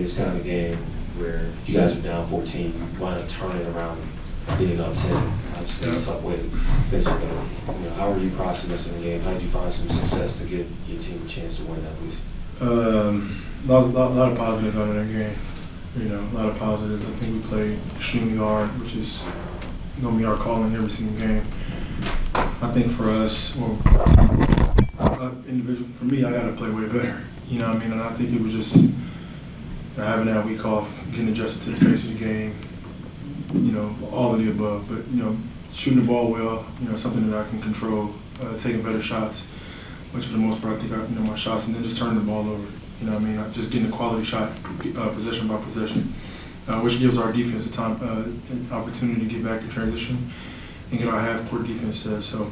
this kind of game where you guys are down 14, you wind up turning around and getting up 10. Obviously, a tough way to finish the game. You know, how were you processing the game? How did you find some success to give your team a chance to win at least? A lot of positives out of that game. You know, a lot of positives. I think we played extremely hard, which is going to be our calling every single game. I think for us, well, individual, for me, I got to play way better. You know what I mean? And I think it was just having that week off, getting adjusted to the pace of the game, you know, all of the above. But, you know, shooting the ball well, you know, something that I can control, taking better shots, which for the most part I think my shots, and then just turning the ball over. You know what I mean? Just getting a quality shot, possession by possession, which gives our defense an opportunity to get back in transition and get our half-court defense set. So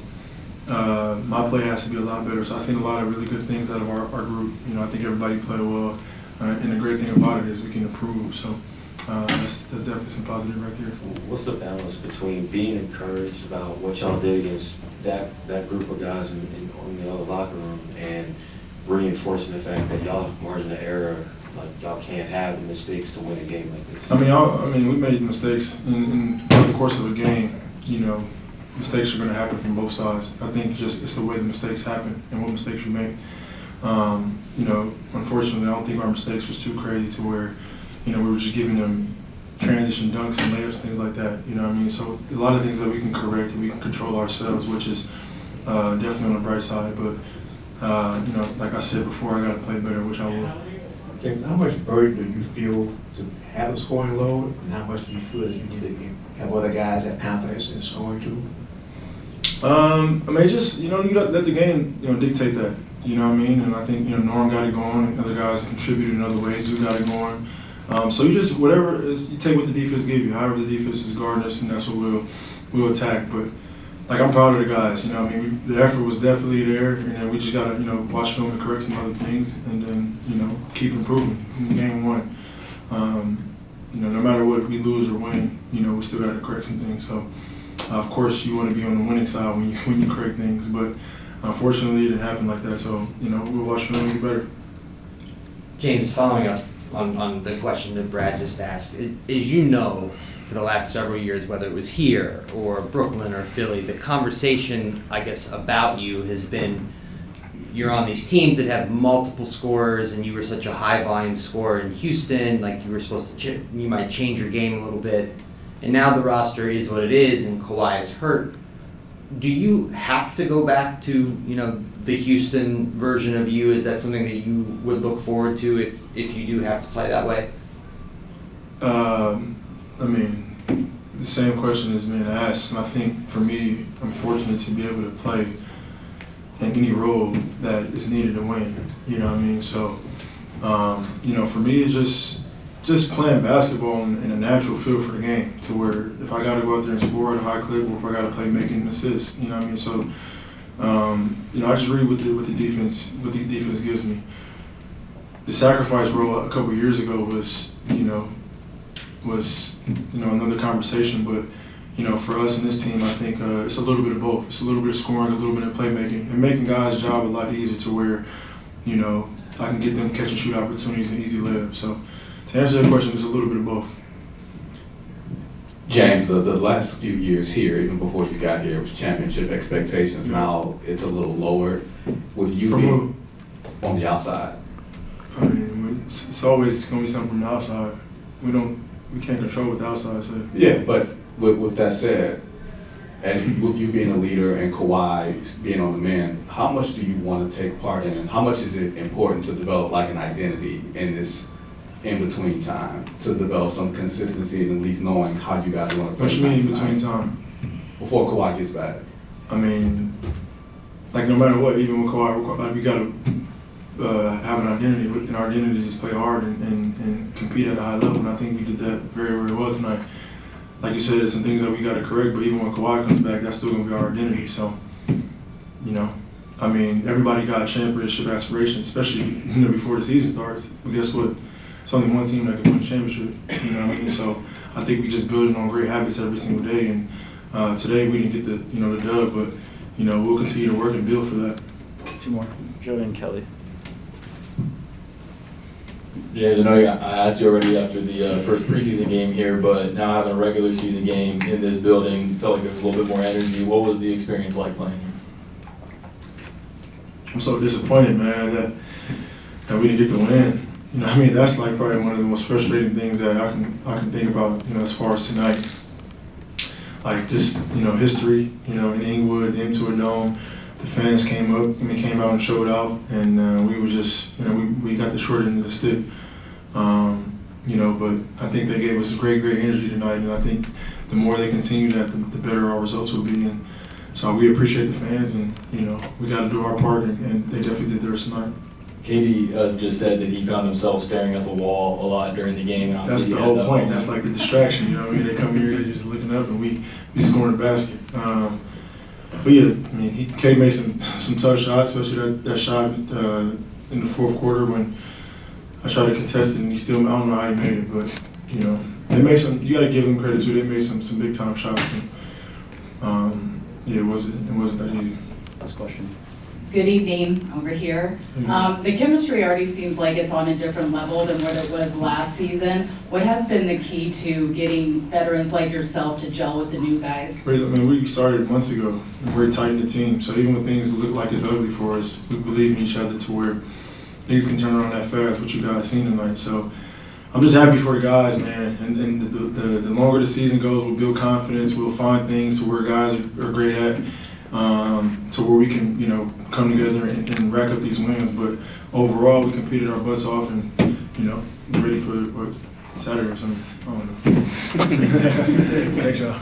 my play has to be a lot better. So I've seen a lot of really good things out of our group. You know, I think everybody played well. And the great thing about it is we can improve. So that's definitely some positive right there. What's the balance between being encouraged about what y'all did against that group of guys in the other locker room and reinforcing the fact that y'all margin of error, like y'all can't have the mistakes to win a game like this? I mean, we made mistakes in the course of a game. You know, mistakes are going to happen from both sides. I think just it's the way the mistakes happen and what mistakes you make. You know, unfortunately, I don't think our mistakes was too crazy to where, you know, we were just giving them transition dunks and layups, things like that. You know what I mean? So a lot of things that we can correct and we can control ourselves, which is definitely on the bright side. But you know, like I said before, I got to play better, which I will. James, how much burden do you feel to have a scoring load, and how much do you feel that you need to have other guys have confidence in scoring too? I mean, just, you know, you got to let the game, you know, dictate that. You know what I mean? And I think, you know, Norm got it going, and other guys contributed in other ways. Who got it going? So you just, whatever it is, you take what the defense gave you. However the defense is guarding us, and that's what we'll attack. But like, I'm proud of the guys. You know what I mean? The effort was definitely there, and then we just gotta, you know, watch film and correct some other things, and then, you know, keep improving in game one. You know, no matter what, we lose or win, you know, we still gotta correct some things. So of course, you want to be on the winning side when you correct things, but unfortunately, it didn't happen like that. So, you know, we'll watch film and get better. James, following up on the question that Brad just asked, as you know, for the last several years, whether it was here or Brooklyn or Philly, the conversation, I guess, about you has been you're on these teams that have multiple scorers, and you were such a high volume scorer in Houston, like you were supposed to, you might change your game a little bit. And now the roster is what it is, and Kawhi is hurt. Do you have to go back to, you know, the Houston version of you? Is that something that you would look forward to if you do have to play that way? I mean, the same question has been asked, and I think for me, I'm fortunate to be able to play in any role that is needed to win. You know what I mean? So, you know, for me, it's just playing basketball in a natural feel for the game, to where if I got to go out there and score at a high clip, or if I got to play making assists, you know what I mean? So, you know, I just read what the defense gives me. The sacrifice role a couple years ago was another conversation, but you know, for us in this team, I think it's a little bit of both. It's a little bit of scoring, a little bit of playmaking, and making guys' job a lot easier, to where, you know, I can get them catch and shoot opportunities and easy layups. So, to answer that question, it's a little bit of both. James, the last few years here, even before you got here, was championship expectations. Yeah. Now it's a little lower. With you being on the outside, I mean, it's always going to be something from the outside. We can't control what the outside says. Yeah, but with that said, and with you being a leader and Kawhi being on the men, how much do you want to take part in, and how much is it important to develop like an identity in this in-between time, to develop some consistency and at least knowing how you guys want to play? What you mean in between time? Before Kawhi gets back. I mean, like, no matter what, even with Kawhi, like, we got to have an identity, and our identity is just play hard and compete at a high level, and I think we did that very, very well tonight. Like you said, there's some things that we got to correct, but even when Kawhi comes back, that's still going to be our identity. So, you know, I mean, everybody got championship aspirations, especially, you know, before the season starts. But guess what? It's only one team that can win a championship. You know what I mean? So I think we just building on great habits every single day. And today we didn't get the dub, but you know, we'll continue to work and build for that. Two more. Joey and Kelly. James, I know I asked you already after the first preseason game here, but now having a regular season game in this building, felt like there was a little bit more energy. What was the experience like playing here? I'm so disappointed, man, that we didn't get the win. You know, I mean, that's like probably one of the most frustrating things that I can think about, you know, as far as tonight. Like just, you know, history, you know, in Inglewood, the Intuit Dome, the fans came out and showed out, and we were just, you know, we got the short end of the stick. You know, but I think they gave us great energy tonight, and I think the more they continue that, the better our results will be. And so we appreciate the fans, and, you know, we got to do our part, and they definitely did theirs tonight. KD just said that he found himself staring at the wall a lot during the game. And That's the whole point. That's like the distraction, you know what I mean? They come here, they're just looking up, and we scoring the basket. But yeah, I mean, K made some tough shots, especially that shot in the fourth quarter when I tried to contest it, and I don't know how he made it, but, you know, they made you got to give them credit too. They made some big time shots. And, yeah, it wasn't that easy. Last question. Good evening, over here. The chemistry already seems like it's on a different level than what it was last season. What has been the key to getting veterans like yourself to gel with the new guys? I mean, we started months ago, and we're tight in the team. So even when things look like it's ugly for us, we believe in each other to where things can turn around that fast, what you guys seen tonight. So I'm just happy for the guys, man. And the longer the season goes, we'll build confidence. We'll find things to where guys are great at. To where we can, you know, come together and rack up these wins. But overall, we competed our butts off, and, you know, we're ready for Saturday or something. I don't know. Thanks, y'all.